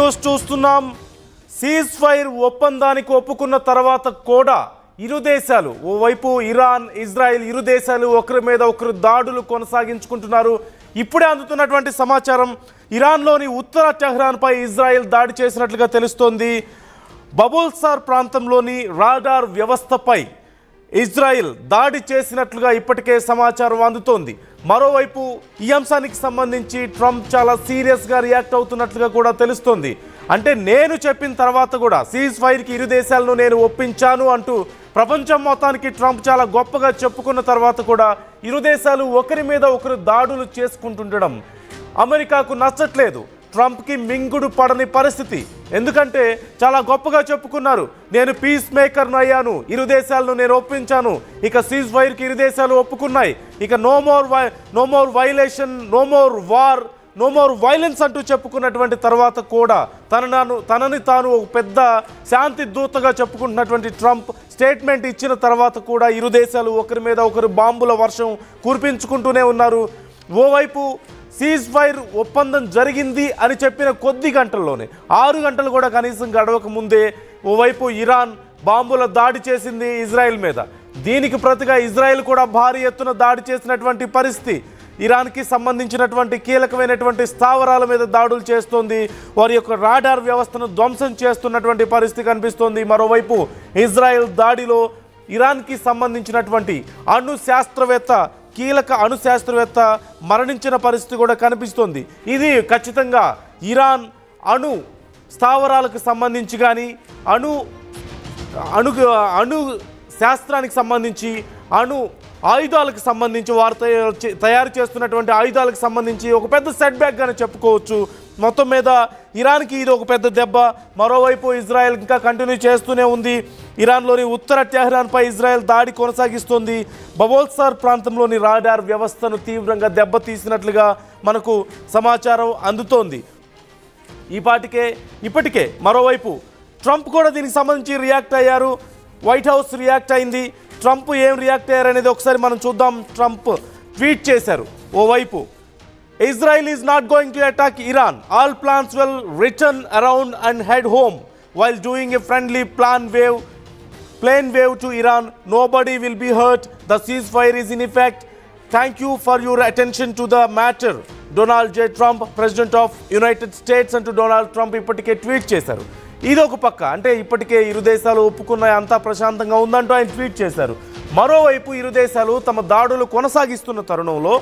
News చూస్తున్నాం. Cease fire ఒప్పందానికి ఒప్పుకున్న తర్వాత కూడా ఇరు దేశాలు, ఓవైపు ఇరాన్, ఇజ్రాయెల్, ఇరు దేశాలు ఒకరి మీద ఒకరు దాడులు కొనసాగించుకుంటున్నారు. ఇప్పుడే అందుతున్నటువంటి సమాచారం, ఇరాన్లోని ఉత్తర టెహ్రాన్పై ఇజ్రాయెల్ దాడి చేసినట్లుగా తెలుస్తోంది. బబుల్సార్ ప్రాంతంలోని రాడార్ వ్యవస్థపై ఇజ్రాయెల్ దాడి చేసినట్లుగా ఇప్పటికే సమాచారం అందుతోంది. మరోవైపు ఈ అంశానికి సంబంధించి ట్రంప్ చాలా సీరియస్గా రియాక్ట్ అవుతున్నట్లుగా కూడా తెలుస్తోంది. అంటే నేను చెప్పిన తర్వాత కూడా సీజ్ ఫైర్కి ఇరు దేశాలను నేను ఒప్పించాను అంటూ ప్రపంచం మొత్తానికి ట్రంప్ చాలా గొప్పగా చెప్పుకున్న తర్వాత కూడా ఇరు దేశాలు ఒకరి మీద ఒకరు దాడులు చేసుకుంటుండడం అమెరికాకు నచ్చట్లేదు. ట్రంప్కి మింగుడు పడని పరిస్థితి. ఎందుకంటే చాలా గొప్పగా చెప్పుకున్నారు, నేను పీస్ మేకర్ను అయ్యాను, ఇరు దేశాలను నేను ఒప్పించాను, ఇక సీజ్ ఫైర్కి ఇరు దేశాలు ఒప్పుకున్నాయి, ఇక no more violation, no more war, no more violence అంటూ చెప్పుకున్నటువంటి తర్వాత కూడా తనని తాను ఒక పెద్ద శాంతి దూతగా చెప్పుకుంటున్నటువంటి ట్రంప్ స్టేట్మెంట్ ఇచ్చిన తర్వాత కూడా ఇరు దేశాలు ఒకరి మీద ఒకరు బాంబుల వర్షం కురిపించుకుంటూనే ఉన్నారు. ఓవైపు సీజ్ ఫైర్ ఒప్పందం జరిగింది అని చెప్పిన కొద్ది గంటల్లోనే, 6 గంటలు కూడా కనీసం గడవక ముందే ఓవైపు ఇరాన్ బాంబుల దాడి చేసింది ఇజ్రాయెల్ మీద. దీనికి ప్రతిగా ఇజ్రాయెల్ కూడా భారీ ఎత్తున దాడి చేసినటువంటి పరిస్థితి. ఇరాన్కి సంబంధించినటువంటి కీలకమైనటువంటి స్థావరాల మీద దాడులు చేస్తోంది. వారి యొక్క రాడార్ వ్యవస్థను ధ్వంసం చేస్తున్నటువంటి పరిస్థితి కనిపిస్తోంది. మరోవైపు ఇజ్రాయెల్ దాడిలో ఇరాన్కి సంబంధించినటువంటి కీలక అణు శాస్త్రవేత్త మరణించిన పరిస్థితి కూడా కనిపిస్తోంది. ఇది ఖచ్చితంగా ఇరాన్ అణు స్థావరాలకు సంబంధించి కానీ అణు శాస్త్రానికి సంబంధించి, అణు ఆయుధాలకు సంబంధించి, వారు తయారు చేస్తున్నటువంటి ఆయుధాలకు సంబంధించి ఒక పెద్ద సెట్ బ్యాక్ గానే చెప్పుకోవచ్చు. మొత్తం మీద ఇరాన్కి ఇది ఒక పెద్ద దెబ్బ. మరోవైపు ఇజ్రాయెల్ ఇంకా కంటిన్యూ చేస్తూనే ఉంది. ఇరాన్లోని ఉత్తర టెహ్రాన్పై ఇజ్రాయెల్ దాడి కొనసాగిస్తోంది. బబుల్సార్ ప్రాంతంలోని రాడార్ వ్యవస్థను తీవ్రంగా దెబ్బతీసినట్లుగా మనకు సమాచారం అందుతోంది. ఇప్పటికే మరోవైపు ట్రంప్ కూడా దీనికి సంబంధించి రియాక్ట్ అయ్యారు. వైట్ హౌస్ రియాక్ట్ అయింది. ట్రంప్ ఏం రియాక్ట్ అయ్యారనేది ఒకసారి మనం చూద్దాం. ట్రంప్ ట్వీట్ చేశారు. ఓవైపు Israel is not going to attack Iran. All plans will return around and head home while doing a friendly plane wave to Iran. Nobody will be hurt. The ceasefire is in effect. Thank you for your attention to the matter. Donald J. Trump, President of United States అంటూ Donald Trump ఇప్పటికే tweet చేశారు. ఇది ఒక పక్క, అంటే ఇప్పటికే ఇరు దేశాలు ఒప్పుకున్న అంతా ప్రశాంతంగా ఉందంటూ ఆయన ట్వీట్ చేశారు. మరోవైపు ఇరు దేశాలు తమ దాడులు కొనసాగిస్తున్న తరుణంలో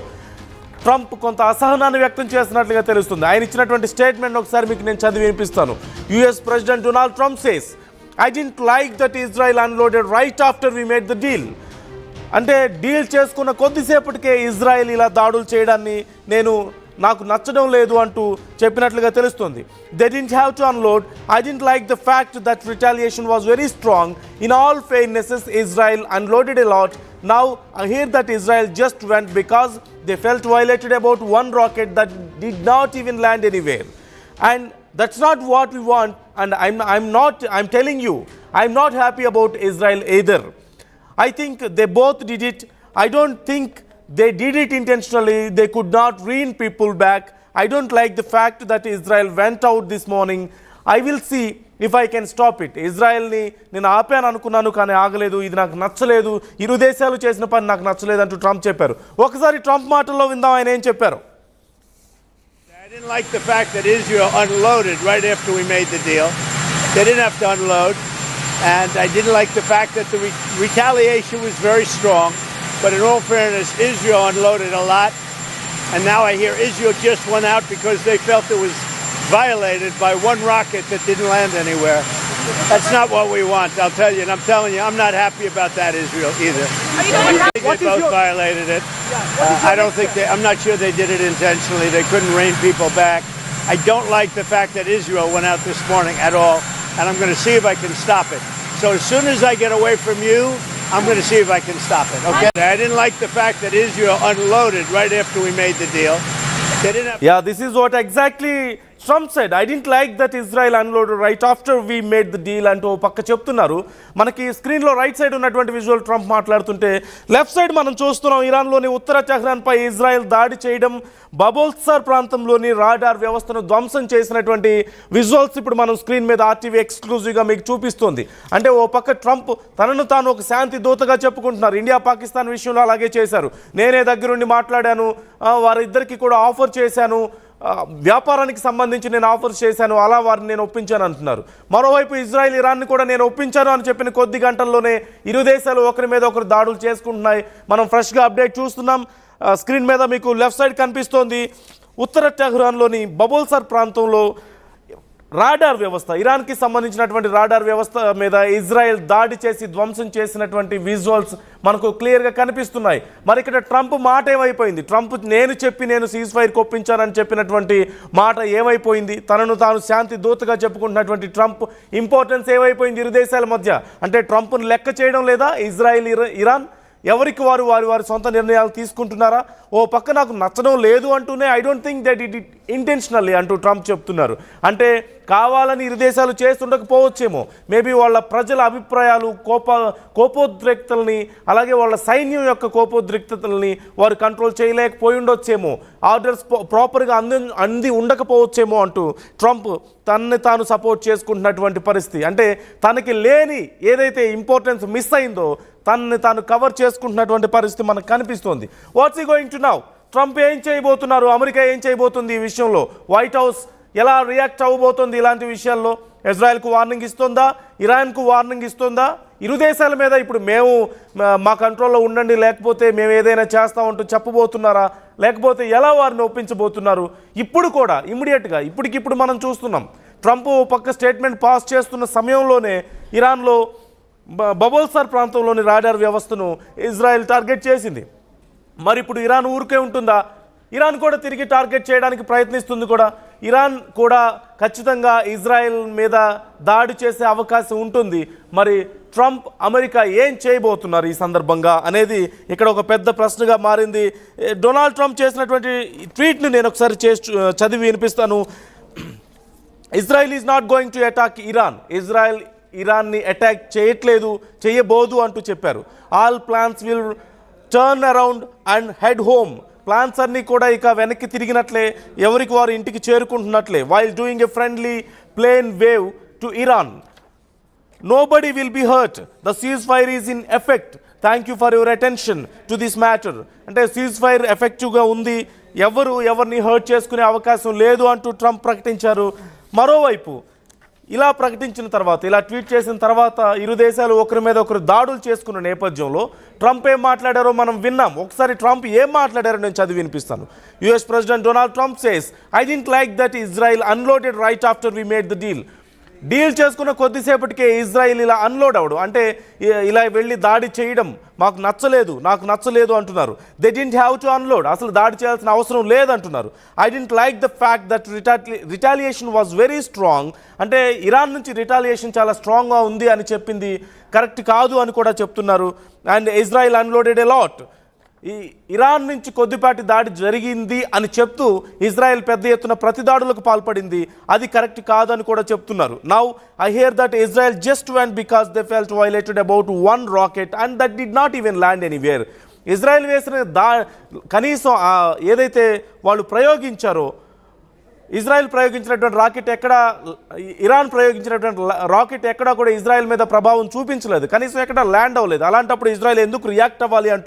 ట్రంప్ కొంత అసహనాన్ని వ్యక్తం చేస్తున్నట్లుగా తెలుస్తుంది. ఆయన ఇచ్చినటువంటి స్టేట్మెంట్ ఒకసారి మీకు నేను చదివి వినిపిస్తాను. US president Donald Trump says, I didn't like that Israel unloaded right after we made the deal. అంటే డీల్ చేసుకున్న కొద్దిసేపటికే ఇజ్రాయెల్ ఇలా దాడులు చేయడాన్ని నాకు నచ్చడం లేదు అంటూ చెప్పినట్లుగా తెలుస్తుంది. They didn't have to unload. I didn't like the fact that retaliation was very strong. In all fairness Israel unloaded a lot. Now I hear that Israel just went because they felt violated about one rocket that did not even land anywhere, and that's not what we want. And I'm telling you, I'm not happy about Israel either. I think they both did it. I don't think they did it intentionally. They could not rein people back. I don't like the fact that Israel went out this morning. I will see if I can stop it. ఇజ్రాయెల్ని నేను ఆపాను అనుకున్నాను, కానీ ఆగలేదు. ఇది నాకు నచ్చలేదు. ఇరు దేశాలు చేసిన పని నాకు నచ్చలేదు అంటూ ట్రంప్ చెప్పారు. ఒకసారి ట్రంప్ మాటల్లో విందాం ఆయన ఏం చెప్పారు. I didn't like the fact that Israel unloaded right after we made the deal. They didn't have to unload. And I didn't like the fact that the retaliation was very strong. But in all fairness, Israel unloaded a lot. And now I hear Israel just went out because they felt it was violated by one rocket that didn't land anywhere. That's not what we want, I'll tell you. And I'm telling you, I'm not happy about that, Israel, either. They both violated it. I'm not sure they did it intentionally. They couldn't rein people back. I don't like the fact that Israel went out this morning at all, and I'm going to see if I can stop it. So as soon as I get away from you, I'm going to see if I can stop it, okay? I didn't like the fact that Israel unloaded right after we made the deal. Yeah, this is what exactly Trump side I didn't like that Israel unload right after we made the deal అంటూ పక్క చెప్తున్నారు. మనకి స్క్రీన్లో right side ఉన్నటువంటి visual Trump మాట్లాడుతుంటే, left side మనం చూస్తున్నాం ఇరాన్లోని ఉత్తర టెహ్రాన్పై Israel దాడి చేయడం, బబోల్సార్ ప్రాంతంలోని రాడార్ వ్యవస్థను ధ్వంసం చేసినటువంటి విజువల్స్ ఇప్పుడు మనం స్క్రీన్ మీద ఆర్టీవీ ఎక్స్క్లూజివ్గా మీకు చూపిస్తుంది. అంటే ఓ పక్క ట్రంప్ తనను తాను ఒక శాంతి దూతగా చెప్పుకుంటున్నారు. ఇండియా పాకిస్తాన్ విషయంలో అలాగే చేశారు. నేనే దగ్గరుండి మాట్లాడాను, వారిద్దరికి కూడా ఆఫర్ చేశాను, వ్యాపారానికి సంబంధించి నేను ఆఫర్స్ చేశాను, అలా వారిని నేను ఒప్పించాను అంటున్నారు. మరోవైపు ఇజ్రాయెల్ ఇరాన్ని కూడా నేను ఒప్పించాను అని చెప్పిన కొద్ది గంటల్లోనే ఇరు దేశాలు ఒకరి మీద ఒకరు దాడులు చేసుకుంటున్నాయి. మనం ఫ్రెష్గా అప్డేట్ చూస్తున్నాం. స్క్రీన్ మీద మీకు లెఫ్ట్ సైడ్ కనిపిస్తోంది. ఉత్తర టెహ్రాన్లోని బబోల్సార్ ప్రాంతంలో రాడార్ వ్యవస్థ, ఇరాన్కి సంబంధించినటువంటి రాడార్ వ్యవస్థ మీద ఇజ్రాయెల్ దాడి చేసి ధ్వంసం చేసినటువంటి విజువల్స్ మనకు క్లియర్గా కనిపిస్తున్నాయి. మరి ఇక్కడ ట్రంప్ మాట ఏమైపోయింది? ట్రంప్ నేను సీజ్ ఫైర్కి ఒప్పించానని చెప్పినటువంటి మాట ఏమైపోయింది? తనను తాను శాంతి దూతగా చెప్పుకుంటున్నటువంటి ట్రంప్ ఇంపార్టెన్స్ ఏమైపోయింది ఇరు దేశాల మధ్య? అంటే ట్రంప్ను లెక్క చేయడం లేదా ఇజ్రాయెల్ ఇరాన్? ఎవరికి వారి సొంత నిర్ణయాలు తీసుకుంటున్నారా? ఓ పక్క నాకు నచ్చడం లేదు అంటూనే I don't think that it intentionally అంటూ ట్రంప్ చెప్తున్నారు. అంటే కావాలని ఇరు దేశాలు చేస్తుండకపోవచ్చేమో. మేబీ వాళ్ళ ప్రజల అభిప్రాయాలు, కోపోద్రిక్తల్ని, అలాగే వాళ్ళ సైన్యం యొక్క కోపోద్రిక్తతల్ని వారు కంట్రోల్ చేయలేకపోయి ఉండొచ్చేమో, ఆర్డర్స్ ప్రాపర్గా అంది ఉండకపోవచ్చేమో అంటూ ట్రంప్ తనని తాను సపోర్ట్ చేసుకుంటున్నటువంటి పరిస్థితి. అంటే తనకి లేని ఏదైతే ఇంపార్టెన్స్ మిస్ అయిందో తనని తాను కవర్ చేసుకుంటున్నటువంటి పరిస్థితి మనకు కనిపిస్తోంది. వాట్స్ ఈ గోయింగ్ టు నౌ? ట్రంప్ ఏం చేయబోతున్నారు? అమెరికా ఏం చేయబోతుంది ఈ విషయంలో? వైట్ హౌస్ ఎలా రియాక్ట్ అవ్వబోతుంది ఇలాంటి విషయాల్లో? ఇజ్రాయెల్కు వార్నింగ్ ఇస్తుందా? ఇరాన్కు వార్నింగ్ ఇస్తుందా? ఇరు దేశాల మీద ఇప్పుడు మేము మా కంట్రోల్లో ఉండండి, లేకపోతే మేము ఏదైనా చేస్తామంటూ చెప్పబోతున్నారా? లేకపోతే ఎలా వారిని ఒప్పించబోతున్నారు? ఇప్పుడు కూడా ఇమ్మీడియట్గా ఇప్పటికిప్పుడు మనం చూస్తున్నాం, ట్రంప్ పక్క స్టేట్మెంట్ పాస్ చేస్తున్న సమయంలోనే ఇరాన్లో బబోల్సార్ ప్రాంతంలోని రాడార్ వ్యవస్థను ఇజ్రాయెల్ టార్గెట్ చేసింది. మరి ఇప్పుడు ఇరాన్ ఊరికే ఉంటుందా? ఇరాన్ కూడా తిరిగి టార్గెట్ చేయడానికి ప్రయత్నిస్తుంది కూడా. ఇరాన్ కూడా ఖచ్చితంగా ఇజ్రాయెల్ మీద దాడి చేసే అవకాశం ఉంటుంది. మరి ట్రంప్, అమెరికా ఏం చేయబోతున్నారు ఈ సందర్భంగా అనేది ఇక్కడ ఒక పెద్ద ప్రశ్నగా మారింది. డొనాల్డ్ ట్రంప్ చేసినటువంటి ట్వీట్ని నేను ఒకసారి చదివి వినిపిస్తాను. Israel is not going to attack Iran. Israel ఇరాన్ని అటాక్ చేయబోదు అంటూ చెప్పారు. All plans will turn around and head home. Plans అన్నీ కూడా ఇక వెనక్కి తిరిగినట్లే, ఎవరికి వారు ఇంటికి చేరుకుంటున్నట్లే. While doing a friendly plane wave to Iran. Nobody will be hurt. The ceasefire is in effect. Thank you for your attention to this matter. అంటే సీజ్ ఫైర్ ఎఫెక్టివ్గా ఉంది, ఎవరిని హర్ట్ చేసుకునే అవకాశం లేదు అంటూ ట్రంప్ ప్రకటించారు. మరోవైపు ఇలా ప్రకటించిన తర్వాత, ఇలా ట్వీట్ చేసిన తర్వాత ఇరు దేశాలు ఒకరి మీద ఒకరు దాడులు చేసుకున్న నేపథ్యంలో ట్రంప్ ఏం మాట్లాడారో మనం విన్నాం. ఒకసారి ట్రంప్ ఏం మాట్లాడారో నేను చదివి వినిపిస్తాను. US president Donald Trump says, I didn't like that Israel unloaded right after we made the deal చేసుకున్న కొద్దిసేపటికే ఇజ్రాయెల్ ఇలా అన్లోడ్ అవడం, అంటే ఇలా వెళ్ళి దాడి చేయడం నాకు నచ్చలేదు అంటున్నారు. They didn't have to unload. అసలు దాడి చేయాల్సిన అవసరం లేదంటున్నారు. I didn't like the fact that retaliation was very strong. అంటే ఇరాన్ నుంచి రిటాలియేషన్ చాలా స్ట్రాంగ్గా ఉంది అని చెప్పింది కరెక్ట్ కాదు అని కూడా చెప్తున్నారు. And Israel unloaded a lot. ఈ ఇరాన్ నుంచి కొద్దిపాటి దాడి జరిగింది అని చెప్తూ ఇజ్రాయెల్ పెద్ద ఎత్తున ప్రతి దాడులకు పాల్పడింది, అది కరెక్ట్ కాదని కూడా చెప్తున్నారు. Now I here that Israel just went because they felt violated about one rocket and that did not even land anywhere. Israel వేసిన కనీసం ఏదైతే వాళ్ళు ప్రయోగించారో, ఇజ్రాయెల్ ప్రయోగించినటువంటి రాకెట్ ఇరాన్ ప్రయోగించినటువంటి రాకెట్ ఎక్కడా కూడా ఇజ్రాయెల్ మీద ప్రభావం చూపించలేదు, కనీసం ఎక్కడ ల్యాండ్ అవ్వలేదు. అలాంటప్పుడు ఇజ్రాయెల్ ఎందుకు రియాక్ట్ అవ్వాలి అంటూ